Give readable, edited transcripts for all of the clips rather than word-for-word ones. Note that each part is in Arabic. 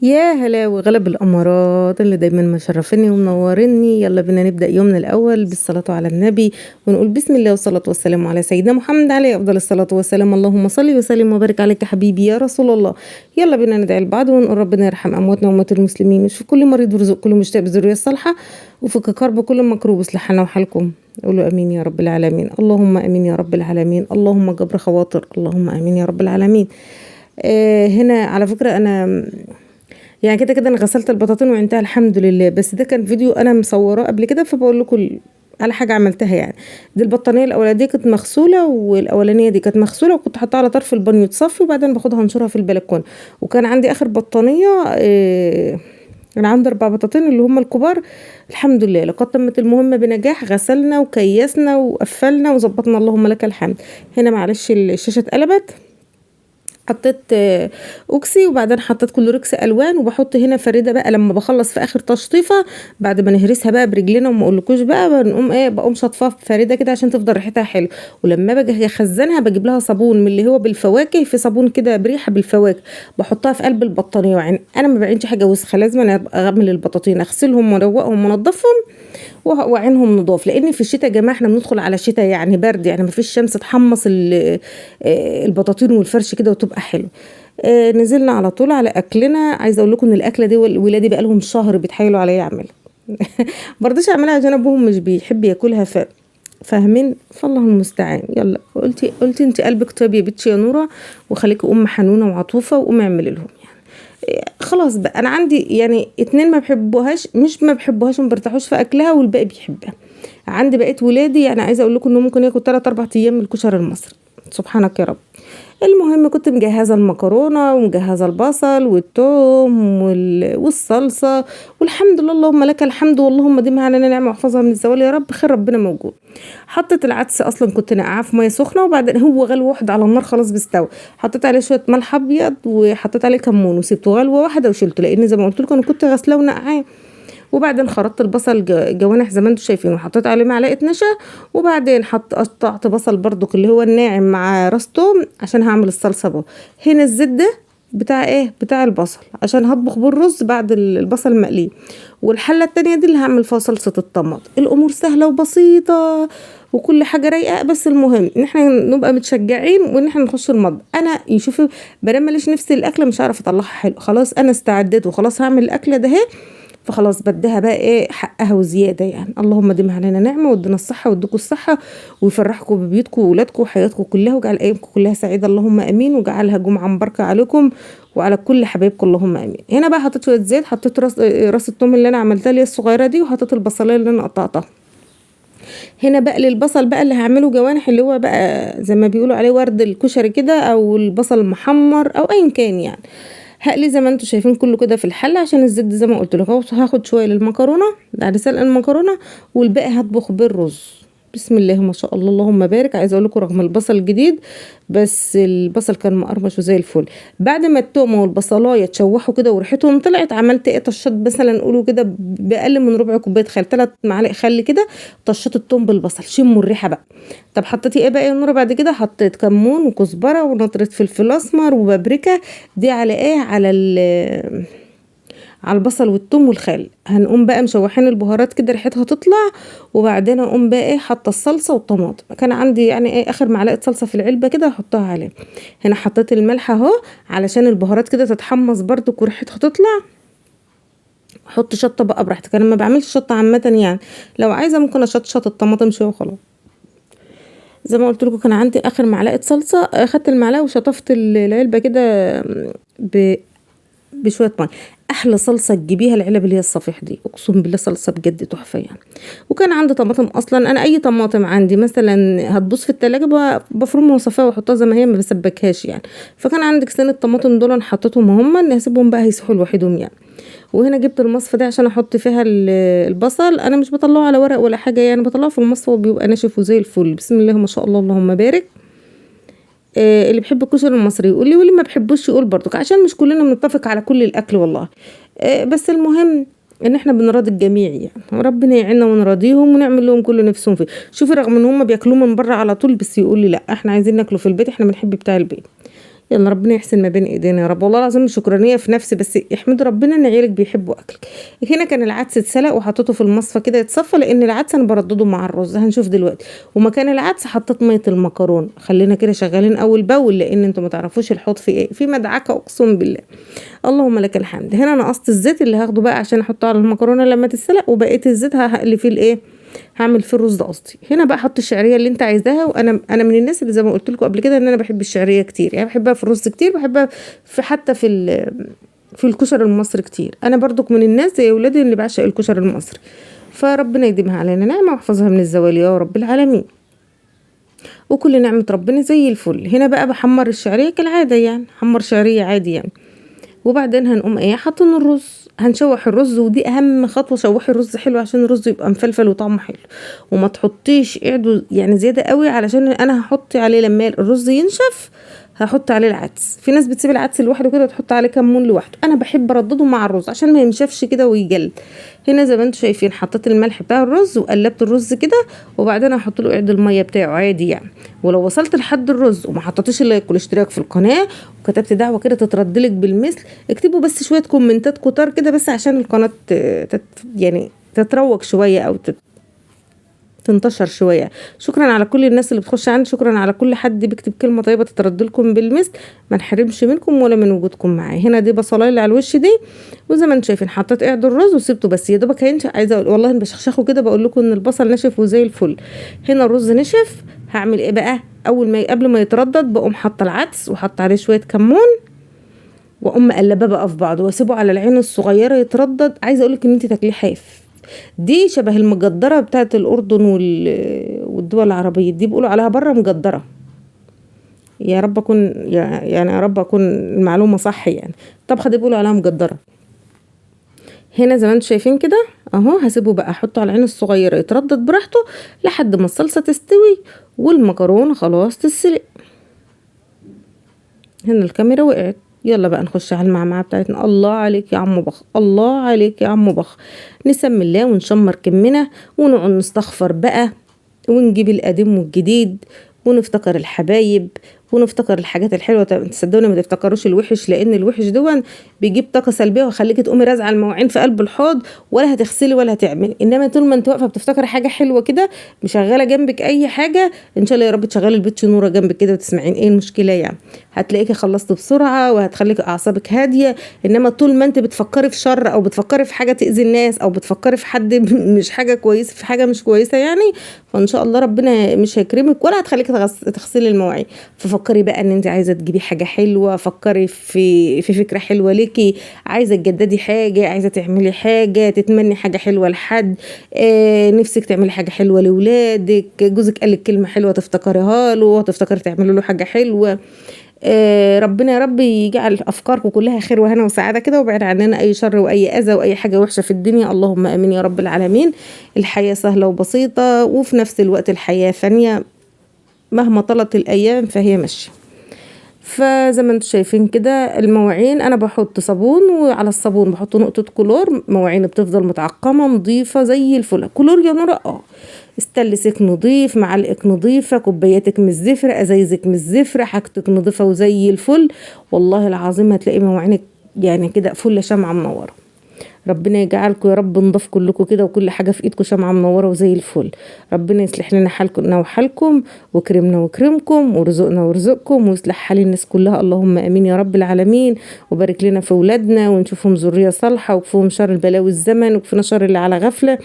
يا هلا وغلب الأمارات اللي دايما مشرفيني ومنوريني. يلا بينا نبدأ يومنا الأول بالصلاة على النبي ونقول بسم الله والصلاة والسلام على سيدنا محمد عليه أفضل الصلاة والسلام. اللهم صل وسلم وبارك عليك حبيبي يا رسول الله. يلا بينا ندعي لبعض ونقول ربنا يرحم أمواتنا وأموات المسلمين، ويشفي كل مريض ويرزق كل مشتاق بالذرية الصالحة، وفك كرب كل مكروب، واصلح حالنا وحالكم. قولوا امين يا رب العالمين. اللهم امين يا رب العالمين. اللهم جبر خواطر. اللهم امين يا رب العالمين. هنا على فكرة انا يعني كده كده انا غسلت البطاطين وانتهى الحمد لله، بس ده كان فيديو انا مصوراه قبل كده فبقول لكم على حاجه عملتها. يعني دي البطانيه الاولانيه دي كانت مغسوله، والاولانيه دي كانت مغسوله وكنت حاطاها على طرف البانيو تصفي، وبعدين باخدها انشرها في البلكونه. وكان عندي اخر بطانيه انا عندي 4 بطاطين اللي هم الكبار. الحمد لله لقد تمت المهمه بنجاح، غسلنا وكيسنا وقفلنا وظبطنا اللهم لك الحمد. هنا معلش الشاشه اتقلبت، حطيت اوكسي وبعدين حطيت كلوركس الوان، وبحط هنا فريده بقى لما بخلص في اخر تشطيفه بعد ما نهرسها بقى برجلنا، وما اقولكوش بقى بنقوم بقوم شاطفاها بفريده كده عشان تفضل ريحتها حلو. ولما باجي اخزنها بجيب لها صابون من اللي هو بالفواكه، في صابون كده بريحه بالفواكه بحطها في قلب البطانيه. يعني انا ما بعينش حاجه وسخه، لازم انا اغمل البطاطين اغسلهم واروقهم وانضفهم وعينهم نضاف، لان في الشتاء يا جماعه احنا بندخل على شتاء يعني برد، يعني مفيش شمس تحمص البطاطين والفرش كده وتبقى حلو. نزلنا على طول على اكلنا. عايزه اقول لكم ان الاكله دي ولادي بقى لهم شهر بيتحايلوا عليا اعملها. برضش اعملها عشان ابوهم مش بيحب ياكلها فاهمين، فالله المستعان. يلا قلتي انت قلبك طيب يا بنتي يا نوره، وخليكي ام حنونه وعطوفه وقومي اعملي لهم. خلاص بقى انا عندي يعني 2 ما بحبوهاش، مش ما بحبوهاش وما برتاحوش في اكلها، والباقي بيحبها. عندي بقيت ولادي يعني عايزه اقول لكم انه ممكن ياكل 3 4 ايام من الكشري المصري. سبحانك يا رب. المهم كنت مجهزه المكرونه ومجهزه البصل والثوم والصلصه، والحمد لله اللهم لك الحمد، واللهم ديمها علينا نعمه واحفظها من الزوال يا رب، خير ربنا موجود. حطيت العدس اصلا كنت نقعاه في ميه سخنه، وبعدين هو غلوه واحده على النار خلاص بيستوي. حطيت عليه شويه ملح ابيض وحطيت عليه كمون وسبته غلوه واحده وشلته، لان زي ما قلت لكم انا كنت غسلاه ونقعاه. وبعدين خرطت البصل جوانح زي ما انتم شايفين، وحطيت عليه معلقه نشا، وبعدين قطعت بصل برضو اللي هو الناعم مع راس توم عشان هعمل الصلصه بقى. هنا الزيت ده بتاع البصل عشان هطبخ بالرز بعد البصل مقليه. والحله التانية دي اللي هعمل فيها صلصه الطماطم. الامور سهله وبسيطه وكل حاجه رايقه، بس المهم ان احنا نبقى متشجعين وان احنا نخش المطبخ. انا يشوف بدل ماليش نفسي الاكله مش هعرف اطلعها حلو، خلاص انا استعدت وخلاص هعمل الاكله ده اهي، فخلاص بديها بقى حقها وزياده. يعني اللهم ديم علينا نعمه وادينا الصحه واديكم الصحه، ويفرحكم ببيوتكم واولادكم وحياتكم كلها، وجعل ايامكم كلها سعيده اللهم امين، وجعلها جمعه مباركه عليكم وعلى كل حبايبكم اللهم امين. هنا بقى حطيت شويه زيت، حطيت راس الثوم اللي انا عملتها اللي هي الصغيره دي، وحطيت البصلايه اللي انا قطعتها. هنا بقى للبصل بقى اللي هعمله جوانح، اللي هو بقى زي ما بيقولوا عليه ورد الكشري كده، او البصل المحمر او ايا كان. يعني هقلي زي ما انتم شايفين كله كده في الحله عشان الزيت زي ما قلت لكم. هاخد شويه للمكرونه بعد سلق المكرونه، والباقي هطبخ بالرز. بسم الله ما شاء الله اللهم بارك. عايزه اقول لكم رغم البصل الجديد بس البصل كان مقرمش وزي الفل. بعد ما التومه والبصلايه اتشوحوا كده وريحتهم طلعت، عملت طشات مثلا نقولوا كده باقل من ربع كوبايه خل، 3 معالق خل كده، طشات التوم بالبصل شموا الريحه بقى. طب حطيتي ايه بقى يا نوره بعد كده؟ حطيت كمون وكزبره ونطره فلفل اسمر وبابريكا، دي على على البصل والثوم والخل. هنقوم بقى مشوحين البهارات كده ريحتها تطلع، وبعدين اقوم بقى حاطه الصلصه والطماطم. كان عندي يعني اخر معلقه صلصه في العلبه كده احطها عليه. هنا حطيت الملح اهو علشان البهارات كده تتحمص برضو وريحتها تطلع. احط شطه بقى براحتك، انا ما بعملش شطه عامه، يعني لو عايزه ممكن اشطشط الطماطم شويه وخلاص. زي ما قلت لكم كان عندي اخر معلقه صلصه، اخدت المعلقه وشطفت العلبه كده بشويه ميه. احلى صلصه تجيبيها العلب اللي هي الصفيح دي، اقسم بالله صلصه بجد تحفه يعني. وكان عندي طماطم اصلا، انا اي طماطم عندي مثلا هتبص في التلاجة بفرمها وصفاها واحطها زي ما هي، ما بسبكهاش يعني. فكان عندي كيسين الطماطم دول انا حطيتهم هم اللي هسيبهم بقى هيسيحوا لوحدهم يعني. وهنا جبت المصفى دي عشان احط فيها البصل. انا مش بطلعه على ورق ولا حاجه، يعني بطلعه في المصفى وبيبقى ناشف وزي الفل. بسم الله ما شاء الله اللهم بارك. اللي بيحب الكشري المصري يقول لي، واللي ما بيحبوش يقول برضك، عشان مش كلنا بنتفق على كل الاكل والله. بس المهم ان احنا بنراضي الجميع، يعني ربنا يعيننا ونراضيهم ونعمل لهم كل نفسهم فيه. شوفي رغم ان هم بياكلوه من بره على طول، بس يقول لي لا احنا عايزين ناكله في البيت، احنا بنحب بتاع البيت. يلا ربنا يحسن ما بين ايدينا يا رب. والله العظيم شكرانيه في نفسي، بس احمد ربنا ان عيالك بيحبوا اكلك. هنا كان العدس اتسلق وحطيته في المصفى كده يتصفى، لان العدس انا بردده مع الرز، هنشوف دلوقتي. ومكان العدس حطيت ميه المكرونه. خلينا كده شغالين اول باول، لان انتوا ما تعرفوش الحوض في ايه، في مدعكه اقسم بالله. اللهم لك الحمد. هنا انا قصت الزيت اللي هاخده بقى عشان احطه على المكرونه لما تتسلق، وبقيه الزيت هقلي فيه الايه، هعمل فيه الرز ده قصدي. هنا بقى احط الشعريه اللي انت عايزاها. وانا من الناس اللي زي ما قلت لكم قبل كده ان انا بحب الشعريه كتير، يعني بحبها في الرز كتير، بحبها في حتى في الكشري المصري كتير. انا برضك من الناس زي اولادي اللي بعشق الكشري المصري. فربنا يديمها علينا نعمه واحفظها من الزوال يا رب العالمين، وكل نعمه ربنا زي الفل. هنا بقى بحمر الشعريه كالعاده، يعني حمر شعريه عادي يعني. وبعدين هنقوم ايه حاطين الرز، هنشوح الرز، ودي اهم خطوه. شوحي الرز حلو عشان الرز يبقى مفلفل وطعمه حلو، وما تحطيش قعده يعني زياده قوي، علشان انا هحط عليه لما الرز ينشف هحط عليه العدس. في ناس بتسيب العدس لوحده كده وتحط عليه كمون لوحده، انا بحب اردده مع الرز عشان ما ينشفش كده ويجلد. هنا زي ما انتم شايفين حطيت الملح بتاع الرز وقلبت الرز كده، وبعدين هحط له قعد الميه بتاعه عادي يعني. ولو وصلت لحد الرز وما حطيتيش اللايك والاشتراك في القناه وكتبت دعوه كده تتردلك بالمثل، اكتبوا بس شويه كومنتات كتار كده بس عشان القناه يعني تتروج شويه او تنتشر شويه. شكرا على كل الناس اللي بتخش عندي، شكرا على كل حد بيكتب كلمه طيبه تترد لكم بالمثل، ما نحرمش منكم ولا من وجودكم معايا. هنا دي بصلايه اللي على الوش دي، وزي ما انتم شايفين حطيت قعد الرز وسبته بس يا دوبك هينشف. عايزه والله ان بشخشخه كده بقول لكم ان البصل نشف وزي الفل. هنا الرز نشف، هعمل ايه بقى؟ اول ما قبل ما يتردد بقوم حاطه العدس وحط عليه شويه كمون، واقوم مقلباه بقى في بعض واسيبه على العين الصغيره يتردد. عايزه اقول لك ان انت تاكليه حاف. دي شبه المجدره بتاعت الاردن والدول العربيه، دي بيقولوا عليها بره مجدره. يا رب اكون يعني يا رب اكون المعلومه صح يعني. الطبخه دي بيقولوا عليها مجدره. هنا زي ما انتم شايفين كده اهو، هسيبه بقى احطه على العين الصغيره يتردد براحته لحد ما الصلصه تستوي والمكرونه خلاص تتسلق. هنا الكاميرا وقعت. يلا بقى نخش على المعمعة بتاعتنا. الله عليك يا عم بخ، الله عليك يا عم بخ. نسمي الله ونشمر كمنا ونقعد نستغفر بقى، ونجيب القديم والجديد، ونفتكر الحبايب ونفتكر الحاجات الحلوه. تصدقوني ما تفتكروش الوحش، لان الوحش دون بيجيب طاقه سلبيه ويخليكي تقومي رازعه المواعين في قلب الحوض، ولا هتغسلي ولا هتعملي. انما طول ما انت واقفه بتفتكري حاجه حلوه كده، مشغله جنبك اي حاجه، ان شاء الله يا رب تشغلي البيت نوره جنبك كده وتسمعين ايه المشكله يعني، هتلاقيكي خلصتي بسرعه وهتخليكي اعصابك هاديه. انما طول ما انت بتفكري في شر او بتفكري في حاجه تاذي الناس او بتفكري في حد مش حاجه كويسه، في حاجه مش كويسه يعني، فان شاء الله ربنا مش هيكرمك ولا هتخليكي تغسلي المواعين. ففكري بقى ان انت عايزه تجيبي حاجه حلوه، فكري في فكره حلوه ليكي، عايزه تجددي حاجه، عايزه تعملي حاجه، تتمني حاجه حلوه لحد، نفسك تعملي حاجه حلوه لاولادك، جوزك قالك كلمه حلوه تفتكريها له، تفتكري تعملي له حاجه حلوه. ربنا يا رب يجعل افكاركم كلها خير وهنا وسعاده كده، وبعد عننا اي شر واي اذى واي حاجه وحشه في الدنيا. اللهم امين يا رب العالمين. الحياه سهله وبسيطه، وفي نفس الوقت الحياه فانيه، مهما طالت الايام فهي ماشيه. فزي ما انتم شايفين كده المواعين انا بحط صابون، وعلى الصابون بحط نقطه كلور، مواعين بتفضل متعقمه نظيفه زي الفل. كلور يا نورة استلسك نضيف، معلقك نضيفه، كوباياتك مش زفره، ازايزك مش زفره، حاجتك نضيفه وزي الفل. والله العظيم هتلاقي مواعينك يعني كده فل شمعه منوره. ربنا يجعلكم يا رب نضاف كلكم كده، وكل حاجه في ايدكم شمعه منوره وزي الفل. ربنا يصلح لنا حالنا وحالكم، وكرمنا وكرمكم، ورزقنا ورزقكم، ويصلح حال الناس كلها. اللهم امين يا رب العالمين. وبارك لنا في اولادنا ونشوفهم ذريه صالحه، وكفوهم شر البلاوي الزمن، وكفنا شر اللي على غفله.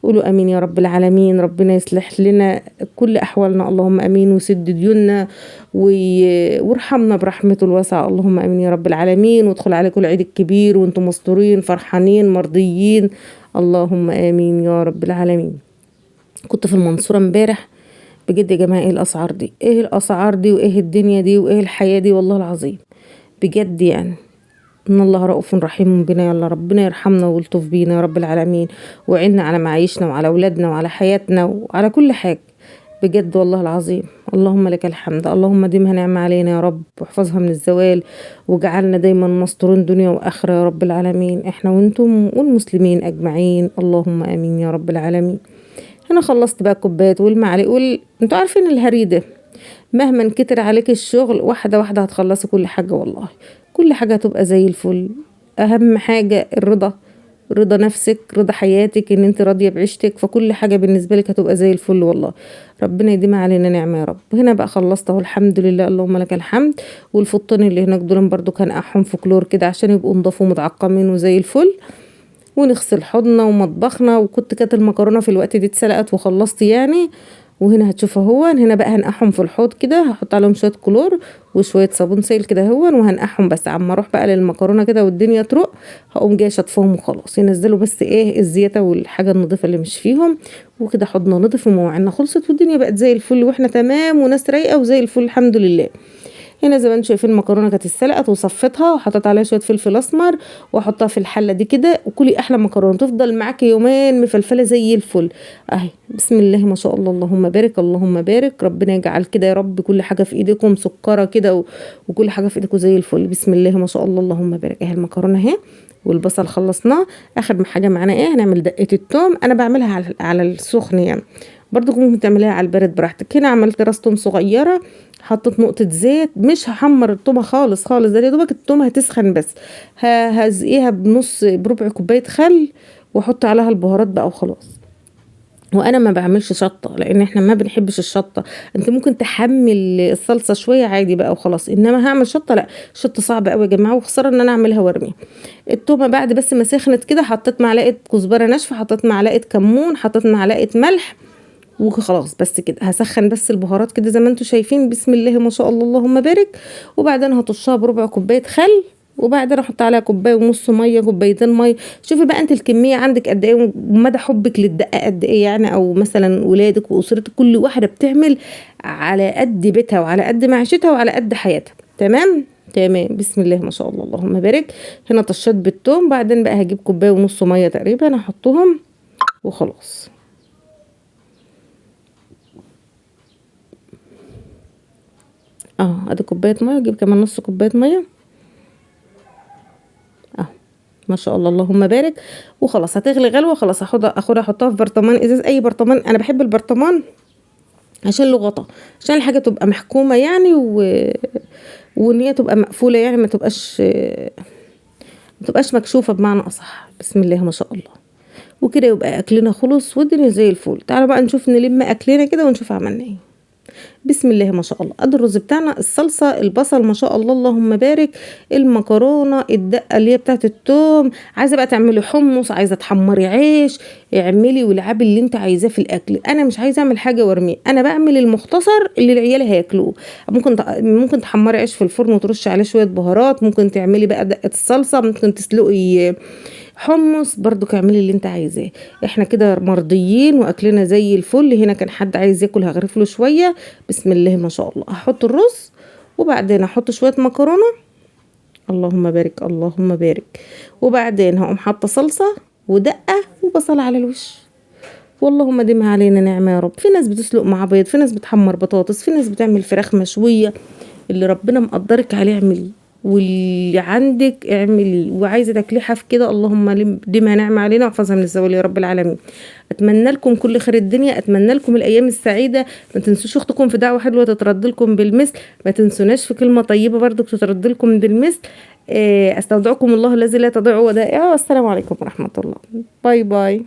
قولوا امين يا رب العالمين. ربنا يصلح لنا كل احوالنا، اللهم امين، وسد ديوننا وارحمنا برحمته الواسعه، اللهم امين يا رب العالمين. وادخل عليكم العيد الكبير وانتم مستورين فرحانين مرضيين، اللهم امين يا رب العالمين. كنت في المنصوره امبارح، بجد يا جماعه ايه الاسعار دي، ايه الاسعار دي، وايه الدنيا دي، وايه الحياه دي، والله العظيم بجد يعني. ان الله رؤوف رحيم بنا، يلا ربنا يرحمنا ويلطف بينا يا رب العالمين، ويعيننا على معايشنا وعلى اولادنا وعلى حياتنا وعلى كل حاجه بجد والله العظيم. اللهم لك الحمد، اللهم ديمها نعمة علينا يا رب، واحفظها من الزوال، وجعلنا دايما مستورين دنيا واخره يا رب العالمين، احنا وانتم والمسلمين اجمعين، اللهم امين يا رب العالمين. انا خلصت بقى الكوبايات والمعالق انتوا عارفين الهريده مهما كتر عليك الشغل واحدة واحدة هتخلصي كل حاجة، والله كل حاجة هتبقى زي الفل. اهم حاجة الرضا، رضا نفسك، رضا حياتك، ان انت راضية بعيشتك، فكل حاجة بالنسبة لك هتبقى زي الفل والله. ربنا يديم علينا نعمة يا رب. هنا بقى خلصت اهو الحمد لله، اللهم لك الحمد. والفطين اللي هناك دول برضو كان احهم في كلور كده عشان يبقوا نضاف ومتعقمين وزي الفل. ونغسل حوضنا ومطبخنا، وكنت كانت المكرونه في الوقت دي اتسلقت وخلصت يعني. وهنا هتشوفوا هو هنا بقى هنقعهم في الحوض كده، هحط عليهم شويه كلور وشويه صابون سائل كده هو، وهنقعهم بس عما اروح بقى للمكرونه كده والدنيا تروق هقوم جايه شطفهم وخلاص، ينزلوا بس ايه الزياده والحاجه النظيفه اللي مش فيهم. وكده حوضنا نضف ومواعيننا خلصت والدنيا بقت زي الفل، واحنا تمام وناس رايقه وزي الفل الحمد لله. هنا زي ما انتم شايفين المكرونه كانت اتسلقت وصفيتها وحطيت عليها شويه فلفل اسمر، واحطها في الحله دي كده، وكلي احلى مكرونه تفضل معاكي يومين مفلفله زي الفل. اهي بسم الله ما شاء الله، اللهم بارك اللهم بارك. ربنا يجعل كده يا رب كل حاجه في ايديكم مسكره كده وكل حاجه في ايديكم زي الفل. بسم الله ما شاء الله اللهم بارك. اهي المكرونه اهي والبصل خلصناه. اخر حاجه معانا ايه؟ هنعمل دقه التوم. انا بعملها على السخن يعني، برضو ممكن تعمليها على البارد براحتك. هنا عملت راس توم صغيره، حطيت نقطه زيت، مش هحمر التومه خالص خالص، ده يا دوبك التومه هتسخن بس. هزقيها بربع كوبايه خل، واحط عليها البهارات بقى وخلاص. وانا ما بعملش شطه لان احنا ما بنحبش الشطه. انت ممكن تحمل الصلصه شويه عادي بقى وخلاص، انما هعمل شطه لا، الشطه صعبه قوي يا جماعه، وخساره ان انا اعملها وارميها. التومه بعد بس ما سخنت كده حطيت معلقه كزبره ناشفه، حطيت معلقه كمون، حطيت معلقه ملح، وخلاص بس كده. هسخن بس البهارات كده زي ما انتم شايفين، بسم الله ما شاء الله اللهم بارك. وبعدين هطشها بربع كوبايه خل، وبعدين احط عليها كوبايه ونص ميه، كوبايتين ميه. شوفي بقى انت الكميه عندك قد ايه ومدى حبك للدقه قد ايه يعني، او مثلا ولادك واسرتك كل واحده بتعمل على قد بيتها وعلى قد معيشتها وعلى قد حياتها. تمام تمام بسم الله ما شاء الله اللهم بارك. هنا طشيت بالثوم، بعدين بقى هجيب كوبايه ونص ميه تقريبا احطهم وخلاص. ادي كوبايه ميه، اجيب كمان نص كوبايه ميه اهو. ما شاء الله اللهم بارك. وخلاص هتغلي غلوه، خلاص اخدها احطها في برطمان ازاز، اي برطمان. انا بحب البرطمان عشان له غطا، عشان الحاجه تبقى محكومه يعني وان هي تبقى مقفوله يعني، ما تبقاش مكشوفه بمعنى اصح. بسم الله ما شاء الله. وكده يبقى اكلنا خلص والدنيا زي الفل. تعالوا بقى نشوف نلم اكلنا كده ونشوف عملنا ايه. بسم الله ما شاء الله. ادي الرز بتاعنا، الصلصه، البصل ما شاء الله اللهم بارك، المكرونه، الدقه اللي هي بتاعت التوم. عايزه بقى تعملي حمص، عايزه تحمري عيش، اعملي والعبي اللي انت عايزاه في الاكل. انا مش عايزه اعمل حاجه وارميه، انا بعمل المختصر اللي العيال هياكلوه. ممكن تحمري عيش في الفرن وترشي عليه شويه بهارات، ممكن تعملي بقى دقه الصلصه، ممكن تسلقي حمص، برضو اعملي اللي انت عايزاه. احنا كده مرضيين واكلنا زي الفل. هنا كان حد عايز ياكل هغرف له شويه. بسم الله ما شاء الله. هحط الرز وبعدين احط شويه مكرونه، اللهم بارك اللهم بارك. وبعدين هقوم حاطه صلصه ودقه وبصل على الوش. واللهم ديمها علينا نعمه يا رب. في ناس بتسلق مع بيض، في ناس بتحمر بطاطس، في ناس بتعمل فراخ مشويه. اللي ربنا مقدرك عليه اعمليه، واللي عندك اعملي. وعايزه تاكلي حاف كده، اللهم ديمها نعمه علينا واحفظها من الزوال يا رب العالمين. اتمنى لكم كل خير الدنيا، اتمنى لكم الايام السعيده. ما تنسوش اختكم في دعوه حلوه تترد لكم بالمثل، ما تنسوناش في كلمه طيبه برضك تترد لكم بالمثل. استودعكم الله الذي لا تضيع ودائعه، والسلام عليكم ورحمه الله. باي باي.